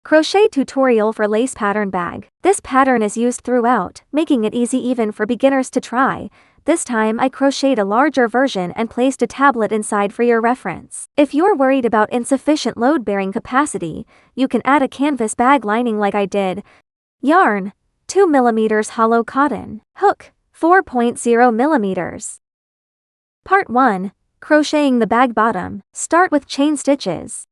Crochet tutorial for lace pattern bag. This pattern is used throughout, making it easy even for beginners to try. This time I crocheted a larger version and placed a tablet inside for your reference. If you're worried about insufficient load-bearing capacity, you can add a canvas bag lining like I did. Yarn, 2 mm hollow cotton. Hook, 4.0 mm. Part 1. Crocheting the bag bottom. Start with chain stitches.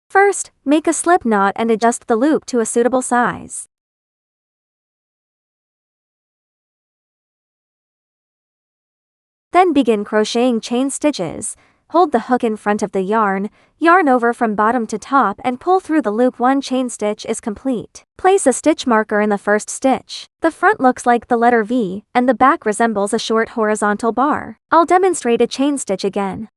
First, make a slip knot and adjust the loop to a suitable size. Then begin crocheting chain stitches. Hold the hook in front of the yarn over from bottom to top and pull through the loop. One chain stitch is complete. Place a stitch marker in the first stitch. The front looks like the letter V, and the back resembles a short horizontal bar. I'll demonstrate a chain stitch again.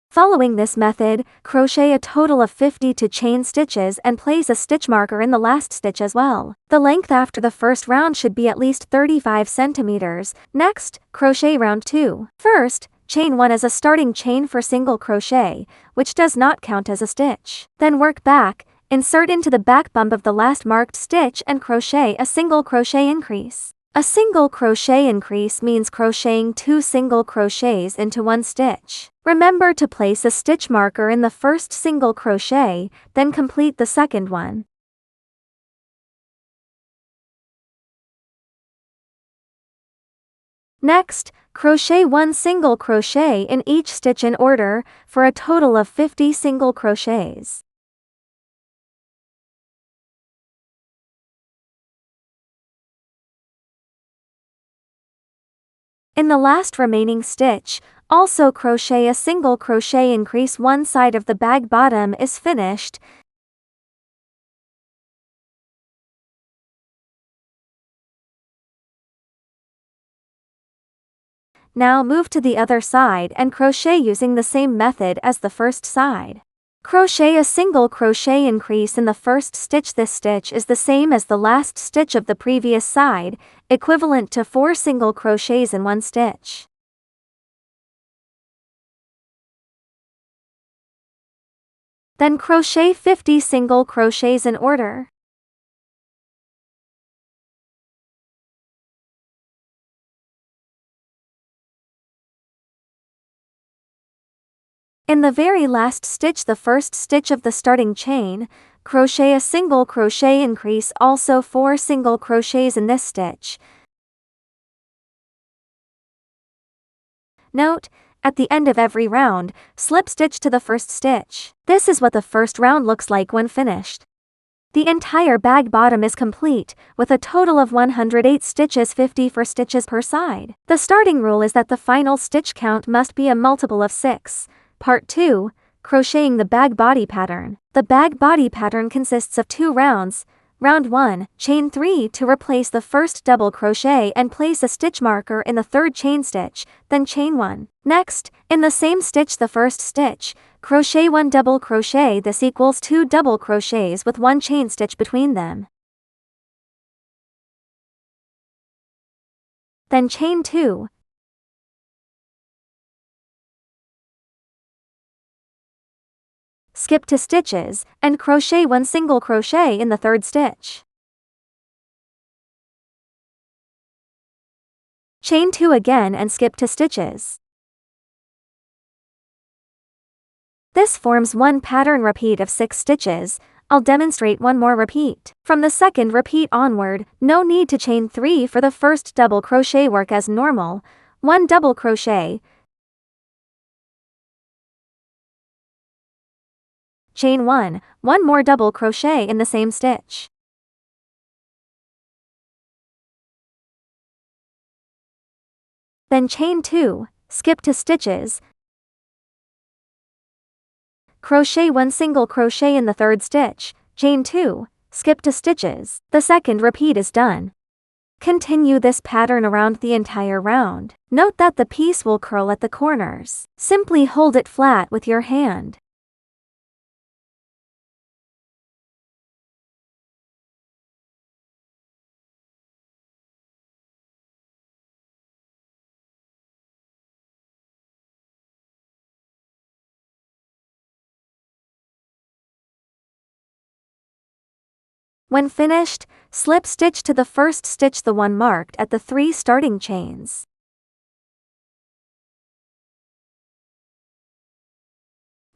Following this method, crochet a total of 52 chain stitches and place a stitch marker in the last stitch as well. The length after the first round should be at least 35 centimeters. Next, crochet round 2. First, chain 1 as a starting chain for single crochet, which does not count as a stitch. Then work back, insert into the back bump of the last marked stitch and crochet a single crochet increase. A single crochet increase means crocheting 2 single crochets into one stitch. Remember to place a stitch marker in the first single crochet, then complete the second one. Next, crochet 1 single crochet in each stitch in order, for a total of 50 single crochets. In the last remaining stitch, also crochet a single crochet increase. One side of the bag bottom is finished. Now move to the other side and crochet using the same method as the first side. Crochet a single crochet increase in the first stitch. This stitch is the same as the last stitch of the previous side, equivalent to 4 single crochets in one stitch. Then crochet 50 single crochets in order. In the very last stitch, the first stitch of the starting chain, crochet a single crochet increase. Also 4 single crochets in this stitch. Note, at the end of every round, slip stitch to the first stitch. This is what the first round looks like when finished. The entire bag bottom is complete, with a total of 108 stitches, 54 stitches per side. The starting rule is that the final stitch count must be a multiple of 6. Part 2. Crocheting the bag body pattern. The bag body pattern consists of 2 rounds. Round 1, chain 3 to replace the first double crochet and place a stitch marker in the third chain stitch, then chain 1. Next, in the same stitch, the first stitch, crochet 1 double crochet. This equals 2 double crochets with 1 chain stitch between them. Then chain 2. Skip 2 stitches, and crochet 1 single crochet in the third stitch. Chain 2 again and skip 2 stitches. This forms one pattern repeat of 6 stitches. I'll demonstrate one more repeat. From the second repeat onward, no need to chain 3 for the first double crochet. Work as normal. 1 double crochet, chain 1, 1 more double crochet in the same stitch. Then chain 2, skip 2 stitches, crochet 1 single crochet in the third stitch, chain 2, skip 2 stitches. The second repeat is done. Continue this pattern around the entire round. Note that the piece will curl at the corners. Simply hold it flat with your hand. When finished, slip stitch to the first stitch, the one marked at the 3 starting chains.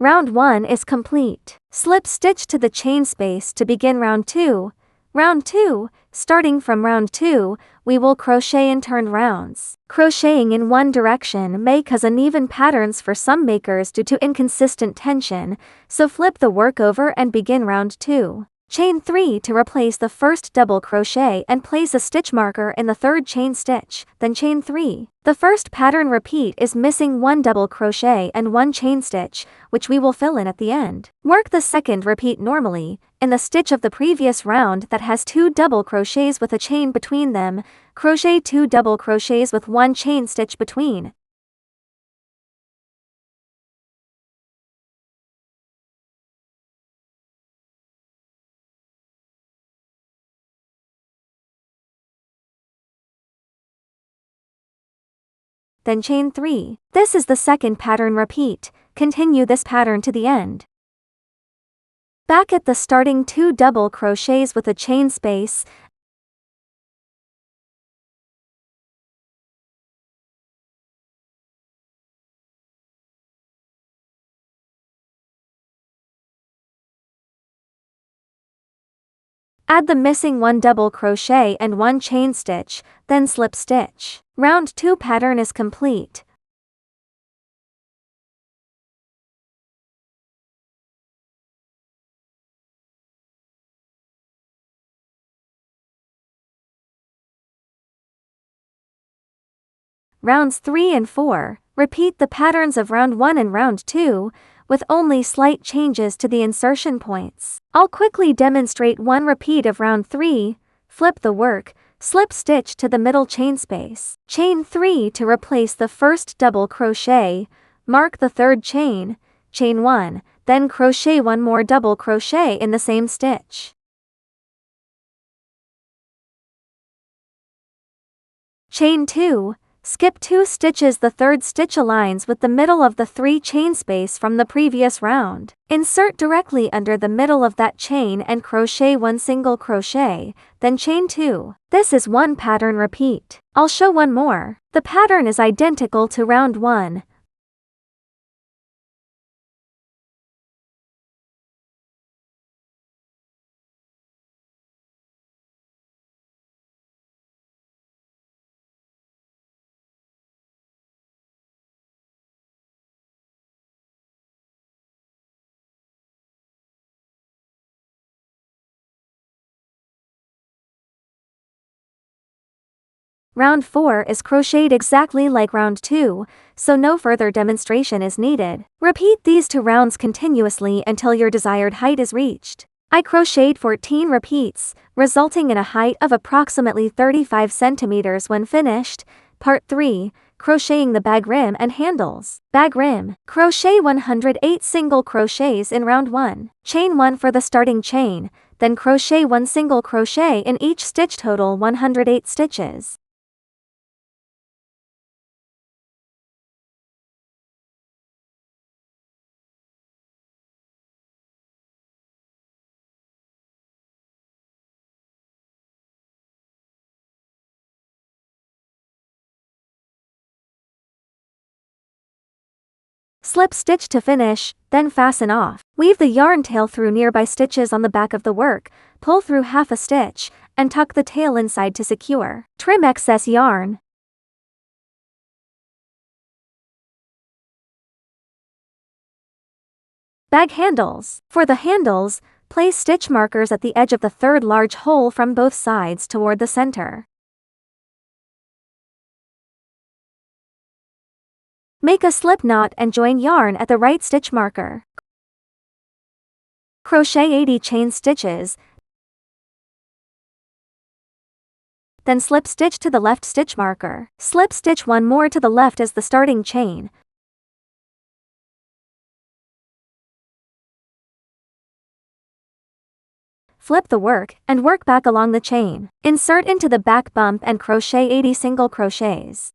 Round 1 is complete. Slip stitch to the chain space to begin round 2. Round 2, starting from round 2, we will crochet in turned rounds. Crocheting in one direction may cause uneven patterns for some makers due to inconsistent tension, so flip the work over and begin round 2. Chain 3 to replace the first double crochet and place a stitch marker in the third chain stitch, then chain 3. The first pattern repeat is missing 1 double crochet and 1 chain stitch, which we will fill in at the end. Work the second repeat normally, in the stitch of the previous round that has 2 double crochets with a chain between them, crochet 2 double crochets with 1 chain stitch between. Then chain 3. This is the second pattern repeat. Continue this pattern to the end. Back at the starting 2 double crochets with a chain space. Add the missing 1 double crochet and 1 chain stitch, then slip stitch. Round 2 pattern is complete. Rounds 3 and 4, repeat the patterns of round 1 and round 2, with only slight changes to the insertion points. I'll quickly demonstrate one repeat of round 3, flip the work, slip stitch to the middle chain space. Chain 3 to replace the first double crochet, mark the third chain, chain 1, then crochet 1 more double crochet in the same stitch. Chain 2, skip 2 stitches. The third stitch aligns with the middle of the 3 chain space from the previous round. Insert directly under the middle of that chain and crochet 1 single crochet, then chain 2. This is one pattern repeat. I'll show one more. The pattern is identical to round 1. Round 4 is crocheted exactly like round 2, so no further demonstration is needed. Repeat these 2 rounds continuously until your desired height is reached. I crocheted 14 repeats, resulting in a height of approximately 35 centimeters when finished. Part 3, crocheting the bag rim and handles. Bag rim. Crochet 108 single crochets in round 1. Chain 1 for the starting chain, then crochet 1 single crochet in each stitch, total 108 stitches. Slip stitch to finish, then fasten off. Weave the yarn tail through nearby stitches on the back of the work, pull through half a stitch, and tuck the tail inside to secure. Trim excess yarn. Bag handles. For the handles, place stitch markers at the edge of the third large hole from both sides toward the center. Make a slip knot and join yarn at the right stitch marker. Crochet 80 chain stitches, then slip stitch to the left stitch marker. Slip stitch 1 more to the left as the starting chain. Flip the work, and work back along the chain. Insert into the back bump and crochet 80 single crochets.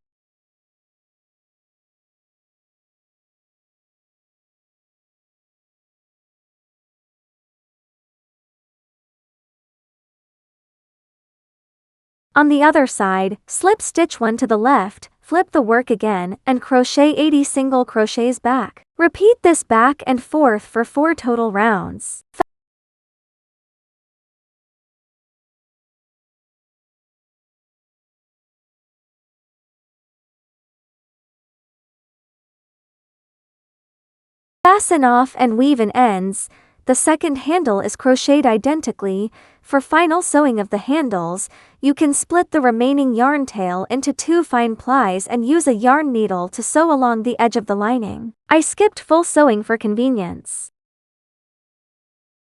On the other side, slip stitch 1 to the left, flip the work again, and crochet 80 single crochets back. Repeat this back and forth for 4 total rounds. Fasten off and weave in ends. The second handle is crocheted identically. For final sewing of the handles, you can split the remaining yarn tail into 2 fine plies and use a yarn needle to sew along the edge of the lining. I skipped full sewing for convenience.